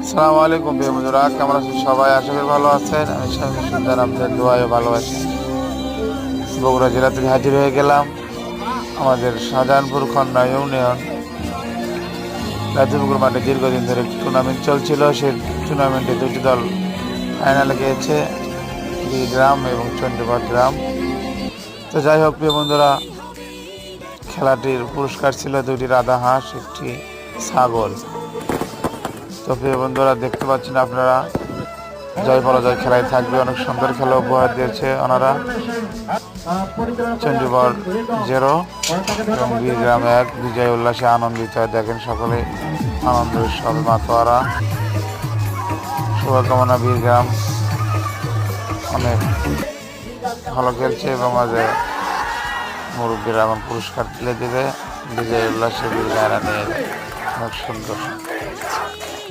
আসসালামু আলাইকুম প্রিয় বন্ধুরা, কেমন আছেন সবাই? আশা করি ভালো আছেন। আমি স্বামী সুন্দর, আপনাদের দোয়ায় ভালো আছি। বগুড়া জেলা থেকে হাজির হয়ে গেলাম আমাদের শাহজাহানপুর খন্না ইউনিয়ন গাজীপুকুর মাঠে। দীর্ঘদিন ধরে টুর্নামেন্ট চলছিল। সেই টুর্নামেন্টে দুটি দল ফাইনালে গিয়েছে, গ্রাম এবং চণ্ডীপাড় গ্রাম। তো যাই হোক প্রিয় বন্ধুরা, খেলাটির পুরস্কার ছিল দুটি রাধা হাঁস, একটি ছাগল। তো প্রিয় বন্ধুরা, দেখতে পাচ্ছেন আপনারা, জয় পরাজয় খেলায় থাকবে। অনেক সুন্দর খেলা উপহার দিয়েছে ওনারা। চণ্ডীপাড় 0 এবং গ্রাম 1 বিজয় উল্লাসে আনন্দিত। দেখেন সকলে আনন্দ উৎসবে মাতোয়ারা। শুভকামনা। গ্রাম অনেক ভালো খেলছে এবং মাঝে মুরব্বীরা এখন পুরস্কার তুলে দেবে। বিজয় উল্লাসে বীরগাঁরা নিয়ে অনেক সুন্দর।